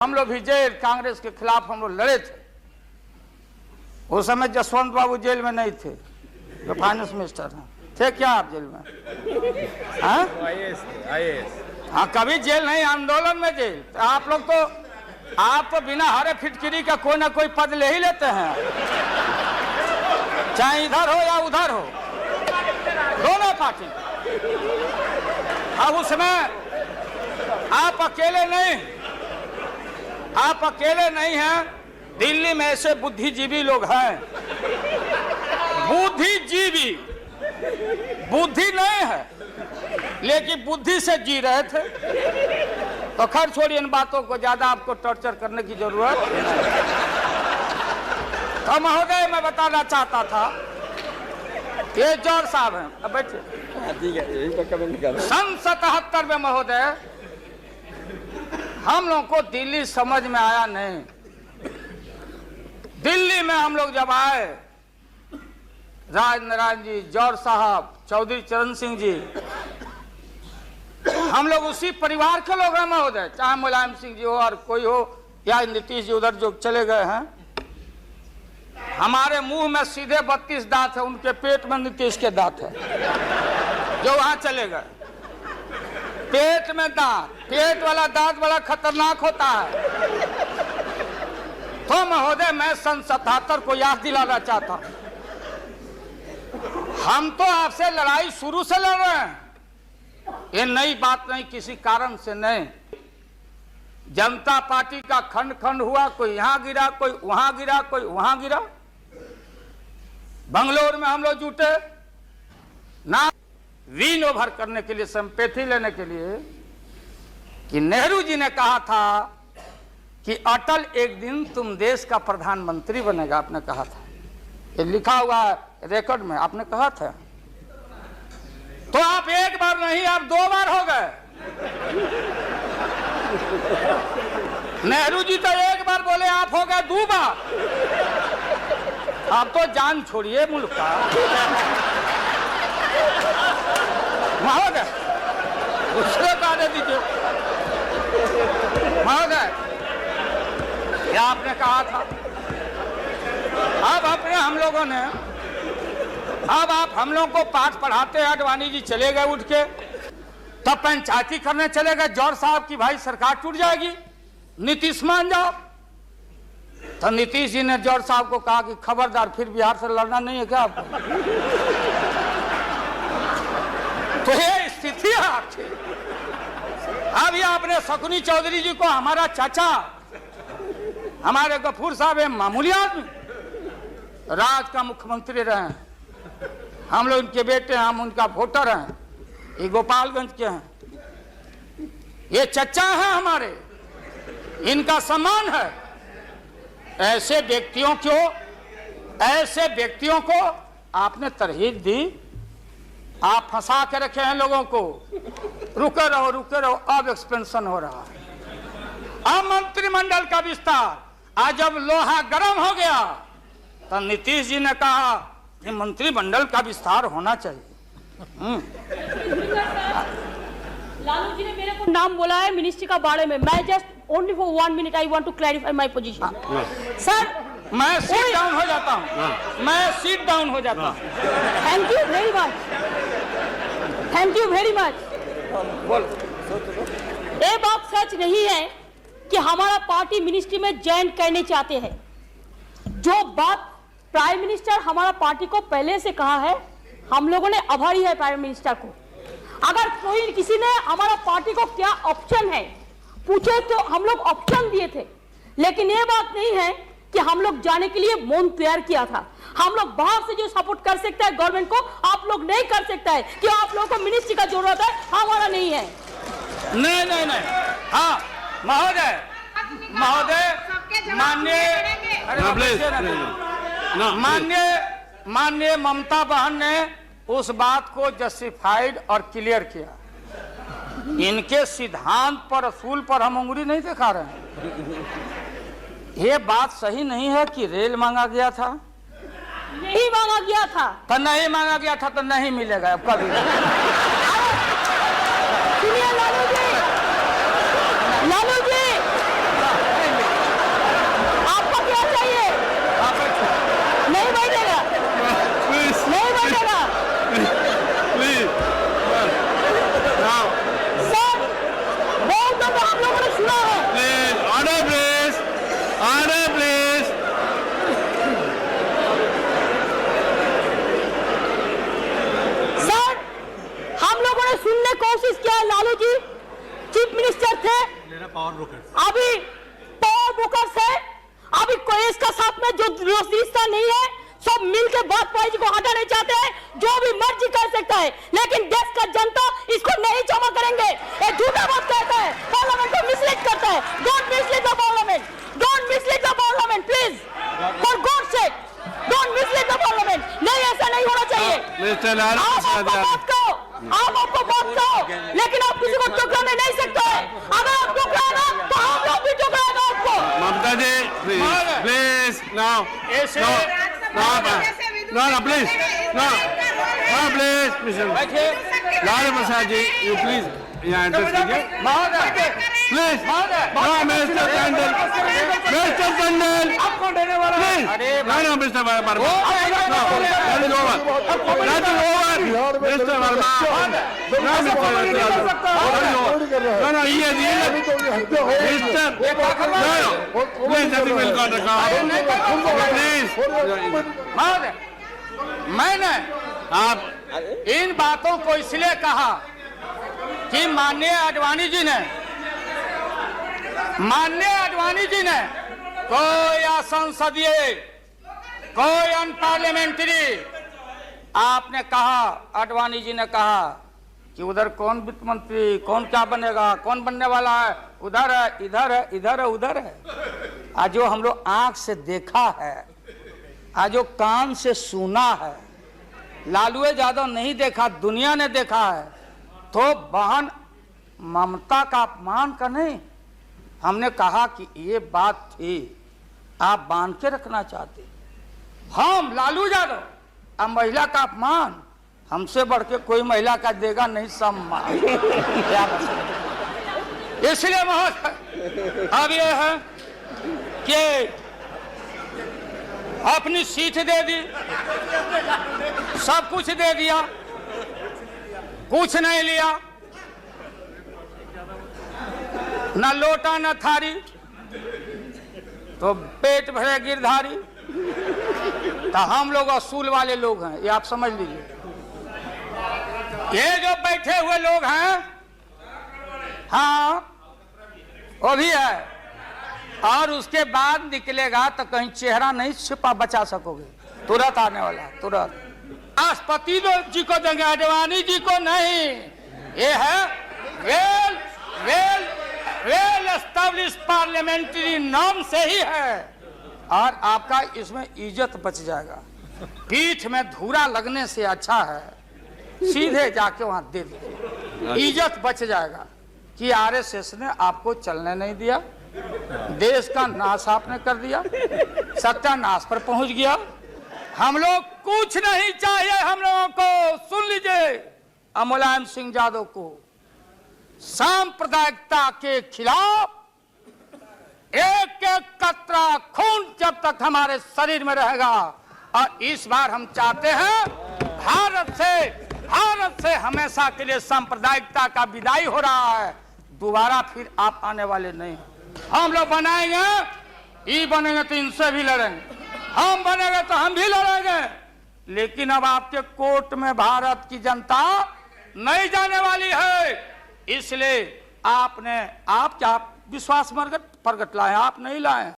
हम लोग भी जेल कांग्रेस के खिलाफ हम लोग लड़े थे। उस समय जसवंत बाबू जेल में नहीं थे, जो फाइनेंस मिनिस्टर हैं। थे क्या आप जेल में? हाँ, हाँ, कभी जेल नहीं, आंदोलन में जेल। तो आप लोग तो बिना हरे फिटकिरी का कोई ना कोई पद ले ही लेते हैं, चाहे इधर हो या उधर हो, दोनों पार्टी। अब उसमें आप अकेले नहीं हैं। दिल्ली में ऐसे बुद्धिजीवी लोग हैं, बुद्धिजीवी, बुद्धि नहीं है लेकिन बुद्धि से जी रहे थे। तो खैर छोड़िए इन बातों को, ज्यादा आपको टॉर्चर करने की जरूरत नहीं। तो महोदय मैं बताना चाहता था, ये जौहर साहब हैं, अब बैठिए। सन 77 में महोदय हम लोगों को दिल्ली समझ में आया नहीं। दिल्ली में हम लोग जब आए, राज नारायण जी, जौहर साहब, चौधरी चरण सिंह जी, हम लोग उसी परिवार के लोग हैं महोदय, चाहे मुलायम सिंह जी हो और कोई हो या नीतीश जी उधर जो चले गए हैं। हमारे मुंह में सीधे 32 दांत है, उनके पेट में नीतीश के दांत है जो वहां चले गए। पेट में दांत, पेट वाला दांत बड़ा खतरनाक होता है। तो महोदय मैं सन 77 को याद दिलाना चाहता हूं, हम तो आपसे लड़ाई शुरू से लड़ रहे हैं, ये नई बात नहीं, किसी कारण से नहीं। जनता पार्टी का खंड खंड हुआ, कोई यहां गिरा, कोई वहां गिरा, कोई वहां गिरा। बंगलोर में हम लोग जुटे ना विन ओवर करने के लिए, संपैथी लेने के लिए, कि नेहरू जी ने कहा था कि अटल एक दिन तुम देश का प्रधानमंत्री बनेगा, आपने कहा था। ये लिखा हुआ है रिकॉर्ड में, आपने कहा था। तो आप एक बार नहीं, आप 2 बार हो गए। नेहरू जी तो एक बार बोले, आप हो गए 2 बार। आप तो जान छोड़िए मुल्क का महोदय, दूसरे को आने दीजिए महोदय। क्या आपने कहा था? अब अपने हम लोगों ने, अब आप हम लोगों को पाठ पढ़ाते हैं। अडवाणी जी चले गए उठ के, तब पंचायती करने चले गए जौहर साहब की भाई सरकार टूट जाएगी, नीतीश मान जाओ। तो नीतीश जी ने जौहर साहब को कहा कि खबरदार, फिर बिहार से लड़ना नहीं है क्या आपको? तो ये स्थिति है आपकी। अभी आपने शकुनी चौधरी जी को, हमारा चाचा, हमारे गफूर साहब है मामूली आदमी, राज का मुख्यमंत्री रहे हैं, हम लोग इनके बेटे हैं, हम उनका वोटर हैं, ये गोपालगंज के हैं, ये चचा हैं हमारे, इनका सम्मान है। ऐसे व्यक्तियों को आपने तरहीब दी, आप फंसा के रखे हैं लोगों को। रुके रहो, अब एक्सपेंशन हो रहा है। अब मंत्रिमंडल का विस्तार, आज जब लोहा गर्म हो गया तो नीतीश जी ने कहा कि मंत्रिमंडल का विस्तार होना चाहिए। लालू जी ने मेरे को नाम बोला है मिनिस्ट्री का बारे में। मैं just only for 1 minute I want to clarify my position. Sir मैं सीट डाउन हो जाता हूँ, थैंक यू वेरी मच। बोल। ये बात सच नहीं है कि हमारा पार्टी मिनिस्ट्री में ज्वाइन करने चाहते हैं। जो बात प्राइम मिनिस्टर हमारा पार्टी को पहले से कहा है, हम लोगों ने आभारी है प्राइम मिनिस्टर को। अगर कोई किसी ने हमारा पार्टी को क्या ऑप्शन है पूछे तो हम लोग ऑप्शन दिए थे, लेकिन ये बात नहीं है कि हम लोग जाने के लिए मन तैयार किया था। हम लोग बाहर से जो सपोर्ट कर सकता है गवर्नमेंट को, आप लोग नहीं कर सकता है कि आप लोगों को मिनिस्ट्री का जरूरत है, हमारा नहीं है। नहीं। हाँ महोदय, माननीय ममता बहन ने उस बात को जस्टिफाइड और क्लियर किया। इनके सिद्धांत पर, असूल पर हम उंगली नहीं दिखा रहे हैं। ये बात सही नहीं है कि रेल मांगा गया था, नहीं मांगा गया था, तो नहीं मांगा गया था तो नहीं मिलेगा अब कभी। सुनिए Lalu ji, order please. Sir, हम लोगों ने सुनने की कोशिश किया, लालू जी चीफ मिनिस्टर थे, अभी पावर ब्रोकर्स है, अभी कोई इसका साथ में जो रिश्ता नहीं है, सब मिलकर वाजपेयी जी को हटाने चाहते हैं। जो भी मर्जी कर सकता है, लेकिन देश का जनता इसको नहीं क्षमा करेंगे। ये झूठा बात कहता है, पार्लियामेंट को मिसलीड करता है। Don't mislead the parliament, don't mislead the parliament please, for God sake, don't mislead the parliament. नहीं, ऐसा नहीं होना चाहिए। आप आपको बात कहो, लेकिन आप किसी को टुकराने नहीं सकते। अगर आप टुकराना तो हम लोग भी टुकराएगा आपको। Mamata ji please now please Lalu Prasad ji you please यहाँ एड्रेस कीजिए please. Mister Tandon, mister Tandon please. No mister Verma, mister Verma, no ये mister please nothing will got please. मैंने आप इन बातों को इसलिए कहा कि माननीय आडवाणी जी ने कोई असंसदीय, कोई अनपार्लियामेंट्री, आपने कहा, आडवाणी जी ने कहा कि उधर कौन वित्त मंत्री, कौन क्या बनेगा, कौन बनने वाला है, उधर है, इधर है, इधर है, उधर है। आज जो हम लोग आंख से देखा है, आज जो कान से सुना है, लालू यादव नहीं देखा, दुनिया ने देखा है, तो बहन ममता का अपमान का नहीं। हमने कहा कि ये बात थी, आप बांध के रखना चाहते, हम लालू यादव, अब महिला का अपमान हमसे बढ़ के कोई महिला का देगा नहीं सम्मान। इसलिए महोदय अब ये है कि अपनी सीट दे दी, सब कुछ दे दिया, कुछ नहीं लिया, न लोटा न थारी, तो पेट भरे गिरधारी। तो हम लोग असूल वाले लोग हैं, ये आप समझ लीजिए। ये जो बैठे हुए लोग हैं, हाँ वो भी है, और उसके बाद निकलेगा तो कहीं चेहरा नहीं छिपा बचा सकोगे, तुरंत आने वाला, तुरंत। राष्ट्रपति जी को देंगे, आडवाणी जी को नहीं। ये है well well well establish parliamentary norm से ही है, और आपका इसमें इज्जत बच जाएगा। पीठ में धूरा लगने से अच्छा है सीधे जाके वहां दे दीजिए, इज्जत बच जाएगा। कि आरएसएस ने आपको चलने नहीं दिया, देश का नाश आपने कर दिया, सत्यानाश पर पहुंच गया। हम लोग कुछ नहीं चाहिए, हम लोगों को सुन लीजिए, मुलायम सिंह यादव को सांप्रदायिकता के खिलाफ एक एक कतरा खून जब तक हमारे शरीर में रहेगा, और इस बार हम चाहते हैं भारत से हमेशा के लिए सांप्रदायिकता का विदाई हो रहा है। दोबारा फिर आप आने वाले नहीं। हम लोग बनाएंगे, ये बनेंगे तो इनसे भी लड़ेंगे, हम बनेंगे तो हम भी लड़ेंगे, लेकिन अब आपके कोर्ट में भारत की जनता नहीं जाने वाली है। इसलिए आप क्या विश्वास प्रगट लाए, आप नहीं लाए।